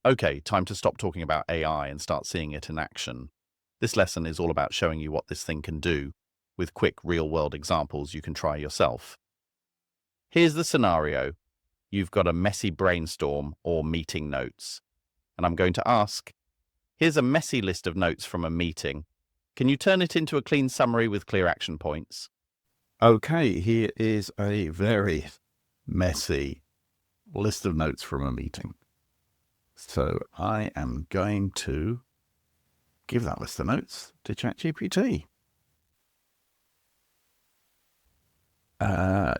Okay, time to stop talking about AI and start seeing it in action. This lesson is all about showing you what this thing can do, with quick real-world examples you can try yourself. Here's the scenario. You've got a messy brainstorm or meeting notes, and I'm going to ask, here's a messy list of notes from a meeting. Can you turn it into a clean summary with clear action points? Okay, here is a very messy list of notes from a meeting. So I am going to give that list of notes to ChatGPT.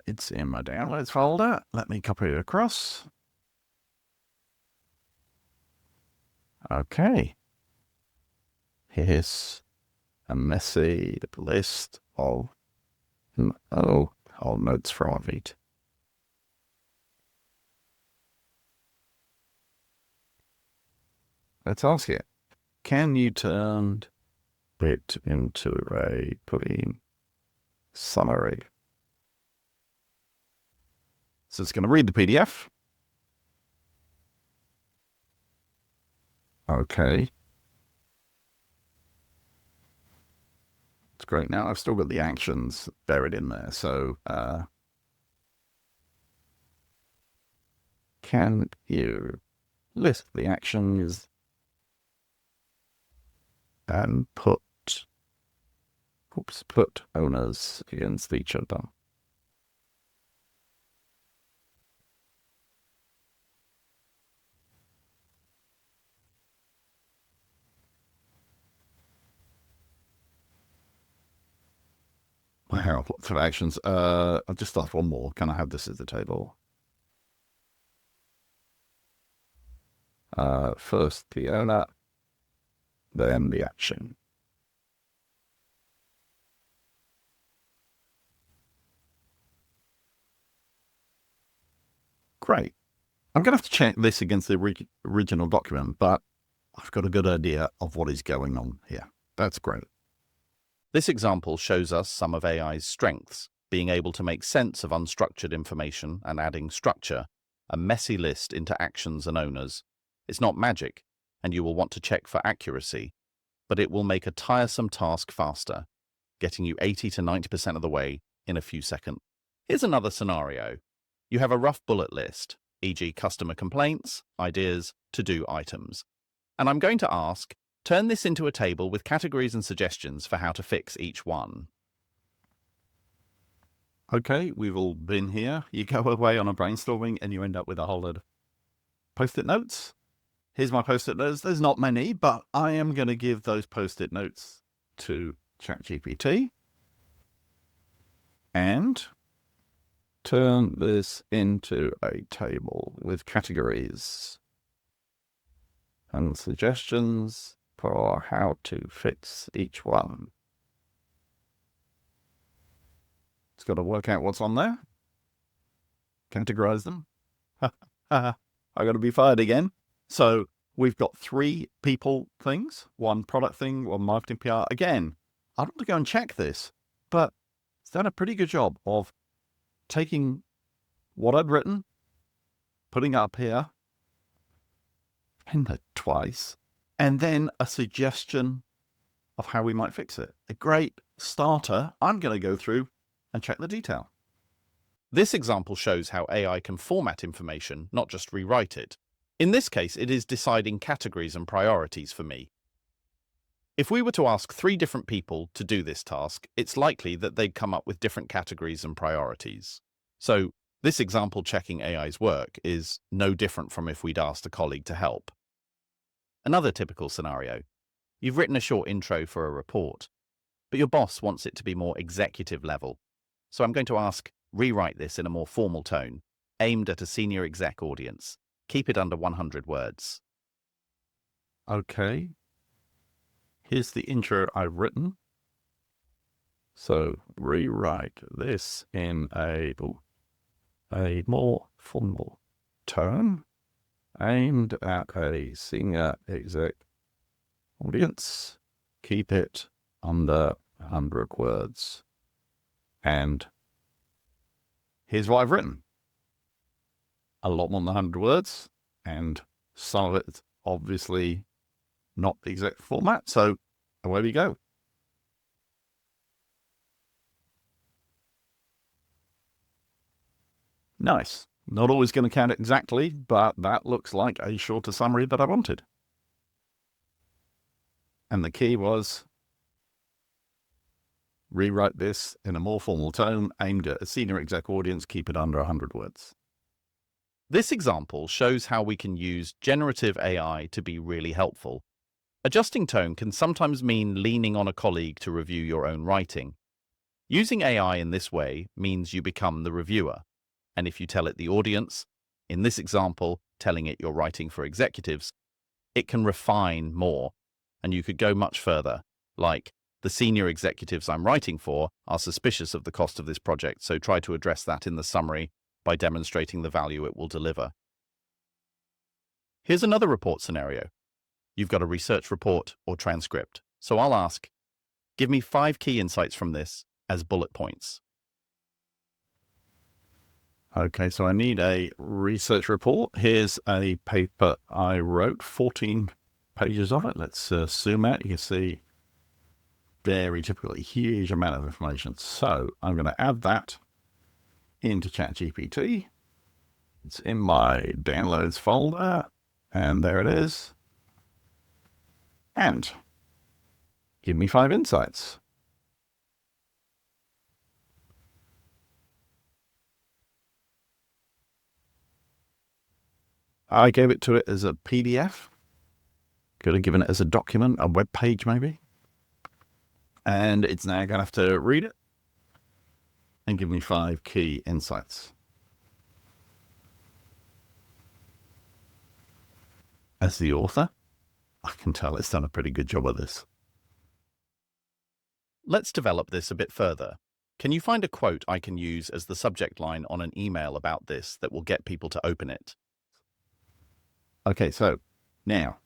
It's in my downloads folder. Let me copy it across. Okay. Here's a messy list of notes from a meeting. Let's ask it. Can you turn it into a clean summary? So it's going to read the PDF. Okay. It's great. Now I've still got the actions buried in there. So can you list the actions and put owners against each other? Wow, lots of actions. I'll just start one more. Can I have this as the table? First the owner, then the action. Great. I'm going to have to check this against the original document, but I've got a good idea of what is going on here. That's great. This example shows us some of AI's strengths, being able to make sense of unstructured information and adding structure, a messy list into actions and owners. It's not magic, and you will want to check for accuracy, but it will make a tiresome task faster, getting you 80 to 90% of the way in a few seconds. Here's another scenario. You have a rough bullet list, e.g. customer complaints, ideas, to-do items. And I'm going to ask, turn this into a table with categories and suggestions for how to fix each one. Okay, we've all been here. You go away on a brainstorming and you end up with a whole load of post-it notes. Here's my post-it notes. There's not many, but I am going to give those post-it notes to ChatGPT and turn this into a table with categories and suggestions for how to fix each one. It's got to work out what's on there, categorize them. I got to be fired again. So we've got 3 people things, 1 product thing, 1 marketing PR. Again, I'd want to go and check this, but it's done a pretty good job of taking what I'd written, putting it up here, and twice, and then a suggestion of how we might fix it. A great starter. I'm going to go through and check the detail. This example shows how AI can format information, not just rewrite it. In this case, it is deciding categories and priorities for me. If we were to ask 3 different people to do this task, it's likely that they'd come up with different categories and priorities. So this example checking AI's work is no different from if we'd asked a colleague to help. Another typical scenario. You've written a short intro for a report, but your boss wants it to be more executive level. So I'm going to ask, rewrite this in a more formal tone, aimed at a senior exec audience. Keep it under 100 words. Okay. Here's the intro I've written. So rewrite this in a more formal tone, aimed at a senior exec audience. Keep it under 100 words. And here's what I've written. A lot more than 100 words, and some of it Obviously not the exact format, so away we go. Nice. Not always going to count it exactly, but that looks like a shorter summary that I wanted. And the key was rewrite this in a more formal tone aimed at a senior exec audience, keep it under 100 words. This example shows how we can use generative AI to be really helpful. Adjusting tone can sometimes mean leaning on a colleague to review your own writing. Using AI in this way means you become the reviewer. And if you tell it the audience, in this example, telling it you're writing for executives, it can refine more, and you could go much further, like, the senior executives I'm writing for are suspicious of the cost of this project, so try to address that in the summary by demonstrating the value it will deliver. Here's another report scenario. You've got a research report or transcript, so I'll ask, give me 5 key insights from this as bullet points. Okay, so I need a research report. Here's a paper I wrote, 14 pages of it. Let's zoom out. You can see very typically huge amount of information. So I'm going to add that into ChatGPT. It's in my downloads folder, and there it is. And give me 5 insights. I gave it to it as a PDF. Could have given it as a document, a web page maybe. And it's now going to have to read it and give me 5 key insights. As the author, I can tell it's done a pretty good job of this. Let's develop this a bit further. Can you find a quote I can use as the subject line on an email about this that will get people to open it? Okay, so now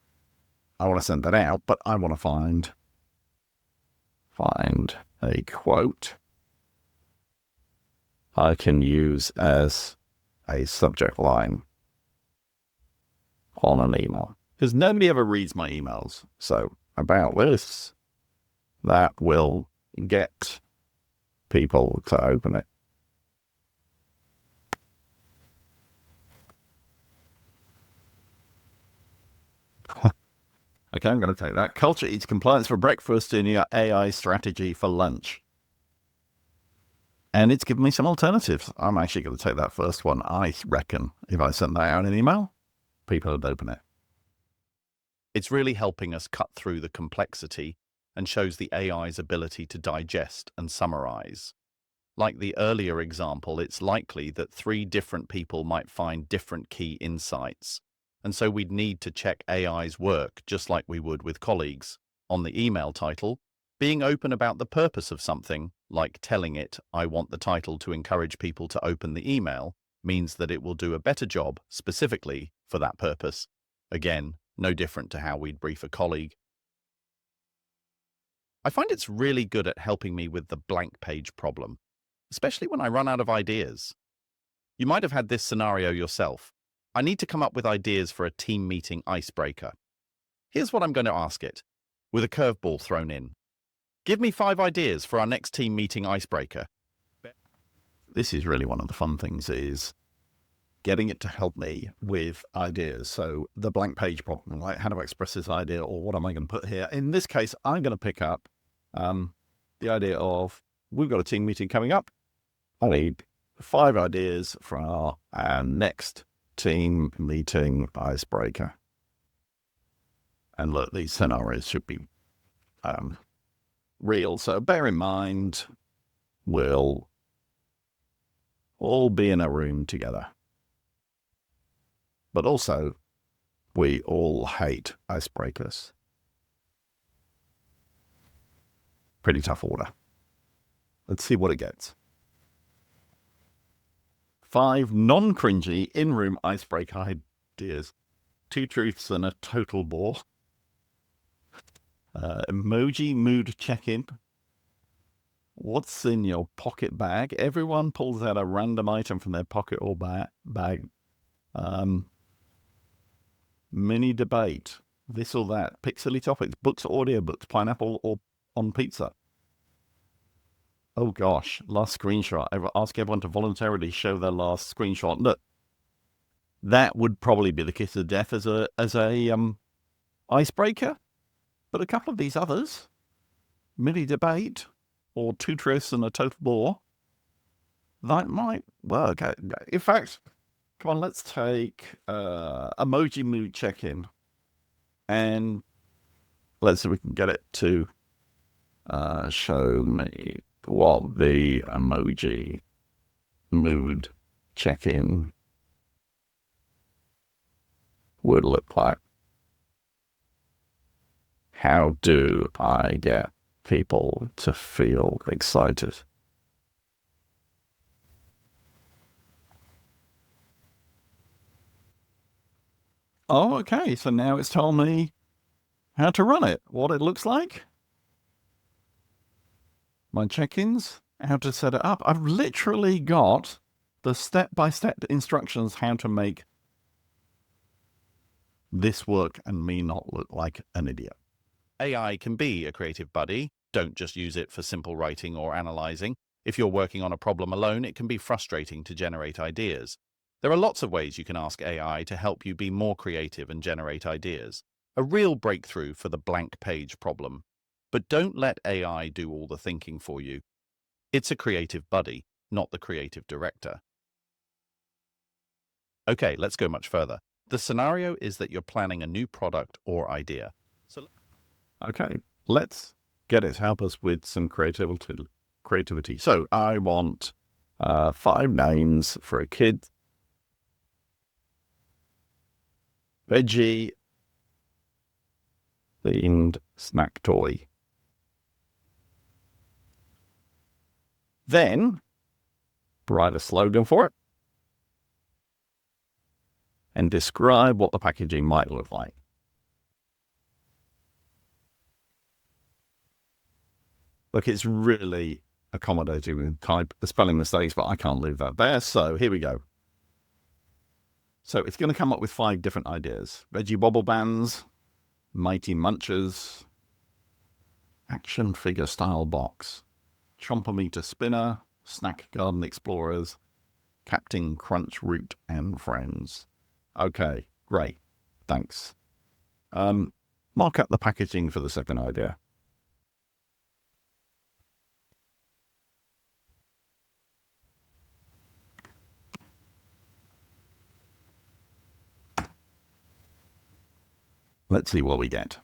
I want to send that out, but I want to find a quote I can use as a subject line on an email. Because nobody ever reads my emails. So about this, that will get people to open it. Okay, I'm going to take that. Culture eats compliance for breakfast in your AI strategy for lunch. And it's given me some alternatives. I'm actually going to take that first one. I reckon if I sent that out in an email, people would open it. It's really helping us cut through the complexity and shows the AI's ability to digest and summarize. Like the earlier example, it's likely that 3 different people might find different key insights. And so we'd need to check AI's work, just like we would with colleagues. On the email title, being open about the purpose of something, like telling it, I want the title to encourage people to open the email, means that it will do a better job specifically for that purpose. Again, no different to how we'd brief a colleague. I find it's really good at helping me with the blank page problem, especially when I run out of ideas. You might have had this scenario yourself. I need to come up with ideas for a team meeting icebreaker. Here's what I'm going to ask it, with a curveball thrown in. Give me 5 ideas for our next team meeting icebreaker. This is really one of the fun things, is getting it to help me with ideas. So the blank page problem, like how do I express this idea, or what am I going to put here? In this case, I'm going to pick up the idea of, we've got a team meeting coming up. I need 5 ideas for our next team meeting icebreaker. And look, these scenarios should be real. So bear in mind, we'll all be in a room together. But also, we all hate icebreakers. Pretty tough order. Let's see what it gets. 5 non-cringy in-room icebreaker ideas. 2 truths and a total bore. Emoji mood check-in. What's in your pocket bag? Everyone pulls out a random item from their pocket or bag. mini debate, this or that, pixely topics, books or audiobooks, pineapple or on pizza. Oh gosh, last screenshot. Ask everyone to voluntarily show their last screenshot. Look, that would probably be the kiss of death as a icebreaker. But a couple of these others, mini debate or two truths and a total bore, that might work. In fact, come on, let's take emoji mood check-in, and let's see if we can get it to show me what the emoji mood check-in would look like. How do I get people to feel excited? Oh, okay. So now it's telling me how to run it, what it looks like, my check-ins, how to set it up. I've literally got the step-by-step instructions how to make this work and me not look like an idiot. AI can be a creative buddy. Don't just use it for simple writing or analyzing. If you're working on a problem alone, it can be frustrating to generate ideas. There are lots of ways you can ask AI to help you be more creative and generate ideas. A real breakthrough for the blank page problem. But don't let AI do all the thinking for you. It's a creative buddy, not the creative director. Okay, let's go much further. The scenario is that you're planning a new product or idea. Okay, let's get it to help us with some creativity. So I want 5 names for a kid veggie themed snack toy. Then write a slogan for it and describe what the packaging might look like. Look, it's really accommodating with type the spelling mistakes, but I can't leave that there. So here we go. So it's going to come up with 5 different ideas. Veggie bobble bands, mighty munchers, action figure style box, chompometer spinner, snack garden explorers, Captain Crunch Root and friends. Okay, great. Thanks. Mark up the packaging for the second idea. Let's see what we get.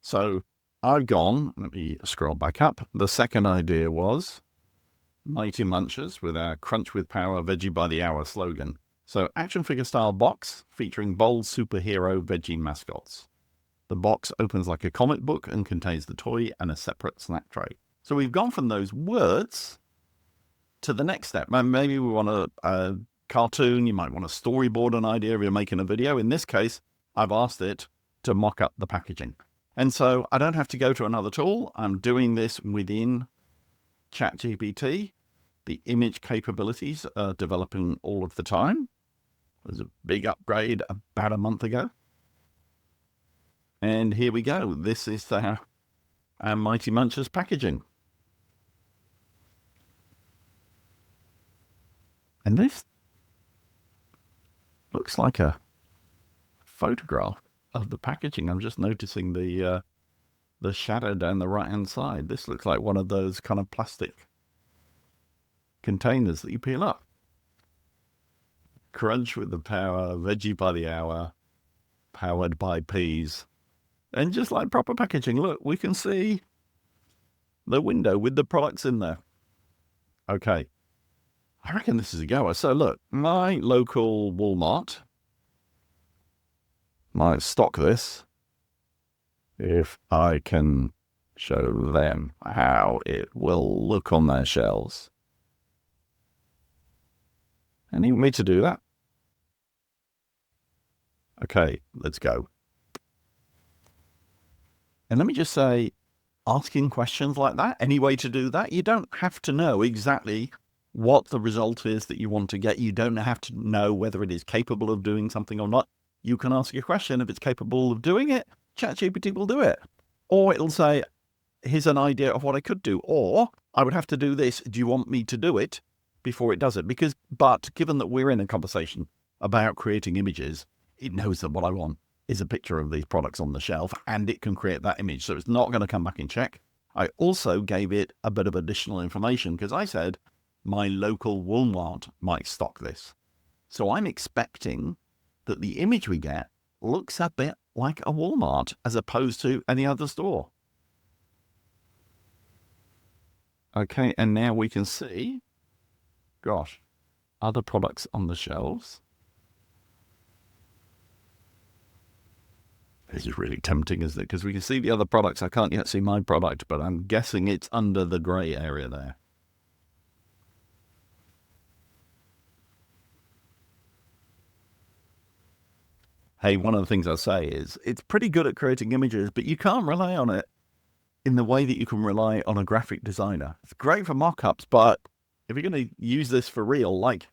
So I've gone, let me scroll back up. The second idea was Mighty Munchers with our Crunch with Power Veggie by the Hour slogan. So action figure style box featuring bold superhero veggie mascots. The box opens like a comic book and contains the toy and a separate snack tray. So we've gone from those words to the next step. Maybe we want a cartoon. You might want to storyboard an idea if you're making a video. In this case, I've asked it to mock up the packaging. And so I don't have to go to another tool. I'm doing this within ChatGPT. The image capabilities are developing all of the time. It was a big upgrade about a month ago. And here we go. This is our Mighty Munchers packaging. And this looks like a photograph of the packaging. I'm just noticing the shadow down the right-hand side. This looks like one of those kind of plastic containers that you peel up. Crunch with the power, veggie by the hour, powered by peas. And just like proper packaging, look, we can see the window with the products in there. Okay, I reckon this is a goer. So look, my local Walmart might stock this if I can show them how it will look on their shelves. And you want me to do that? Okay, let's go. And let me just say, asking questions like that, any way to do that, you don't have to know exactly what the result is that you want to get. You don't have to know whether it is capable of doing something or not. you can ask a question. If it's capable of doing it, ChatGPT will do it. Or it'll say, here's an idea of what I could do. Or I would have to do this. Do you want me to do it before it does it? But given that we're in a conversation about creating images, it knows that what I want is a picture of these products on the shelf, and it can create that image. So it's not going to come back and check. I also gave it a bit of additional information because I said my local Walmart might stock this. So I'm expecting that the image we get looks a bit like a Walmart as opposed to any other store. Okay, and now we can see, gosh, other products on the shelves. This is really tempting, isn't it? Because we can see the other products. I can't yet see my product, but I'm guessing it's under the grey area there. Hey, one of the things I say is it's pretty good at creating images, but you can't rely on it in the way that you can rely on a graphic designer. It's great for mock-ups, but if you're going to use this for real, like,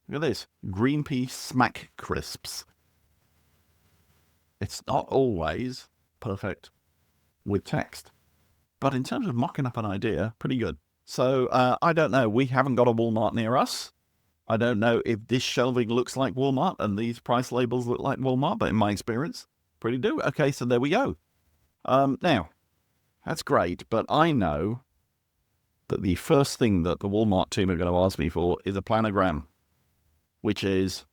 look at this, Greenpeace Smack Crisps. It's not always perfect with text, but in terms of mocking up an idea, pretty good. So I don't know. We haven't got a Walmart near us. I don't know if this shelving looks like Walmart and these price labels look like Walmart, but in my experience, pretty do. Okay, so there we go. Now, that's great, but I know that the first thing that the Walmart team are going to ask me for is a planogram, which is,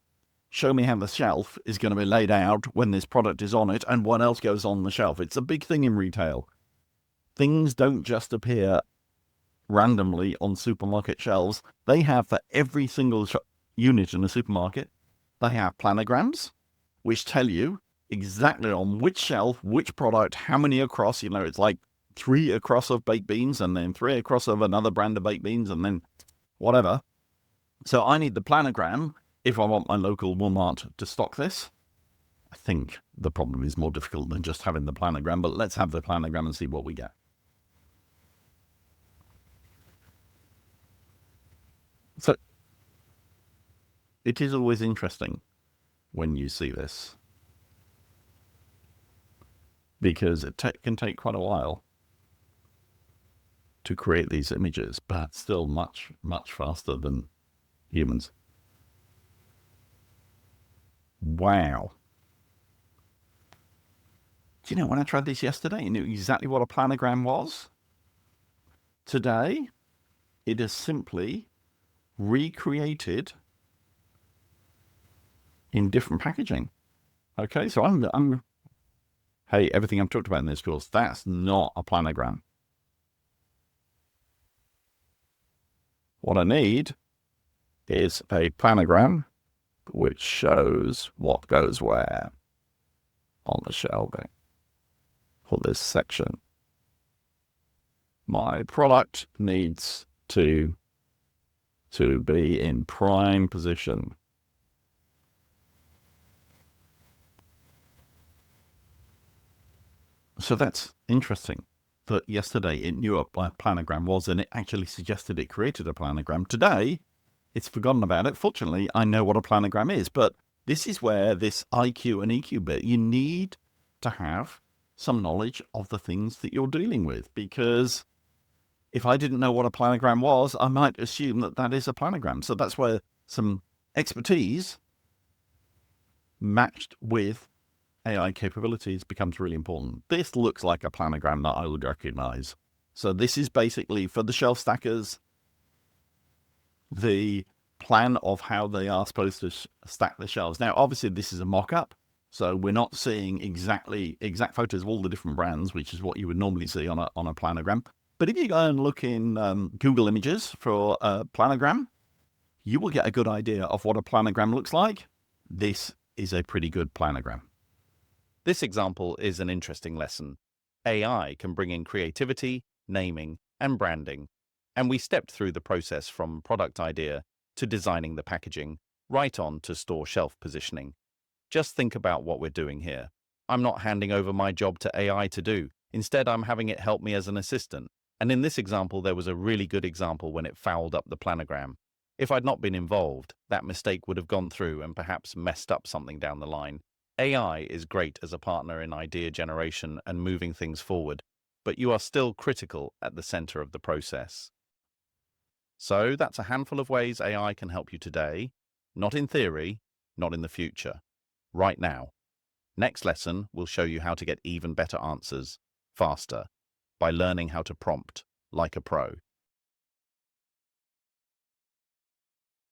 show me how the shelf is going to be laid out when this product is on it and what else goes on the shelf. It's a big thing in retail. Things don't just appear randomly on supermarket shelves. They have for every single unit in a supermarket, they have planograms, which tell you exactly on which shelf, which product, how many across. You know, it's like 3 across of baked beans and then 3 across of another brand of baked beans and then whatever. So I need the planogram if I want my local Walmart to stock this. I think the problem is more difficult than just having the planogram, but let's have the planogram and see what we get. So it is always interesting when you see this, because it can take quite a while to create these images, but still much, much faster than humans. Wow. Do you know, when I tried this yesterday, I knew exactly what a planogram was. Today, it is simply recreated in different packaging. Okay, so hey, everything I've talked about in this course, that's not a planogram. What I need is a planogram which shows what goes where on the shelving for this section. My product needs to be in prime position. So that's interesting that yesterday it knew what a planogram was and it actually suggested it created a planogram. Today, it's forgotten about it. Fortunately, I know what a planogram is, but this is where this IQ and EQ bit, you need to have some knowledge of the things that you're dealing with, because if I didn't know what a planogram was, I might assume that that is a planogram. So that's where some expertise matched with AI capabilities becomes really important. This looks like a planogram that I would recognize. So this is basically, for the shelf stackers, the plan of how they are supposed to stack the shelves. Now, obviously, this is a mock-up, so we're not seeing exact photos of all the different brands, which is what you would normally see on a planogram. But if you go and look in Google Images for a planogram, you will get a good idea of what a planogram looks like. This is a pretty good planogram. This example is an interesting lesson. AI can bring in creativity, naming, and branding, and we stepped through the process from product idea to designing the packaging, right on to store shelf positioning. Just think about what we're doing here. I'm not handing over my job to AI to do. Instead, I'm having it help me as an assistant. And in this example, there was a really good example when it fouled up the planogram. If I'd not been involved, that mistake would have gone through and perhaps messed up something down the line. AI is great as a partner in idea generation and moving things forward, but you are still critical at the center of the process. So that's a handful of ways AI can help you today, not in theory, not in the future, right now. Next lesson will show you how to get even better answers, faster, by learning how to prompt like a pro.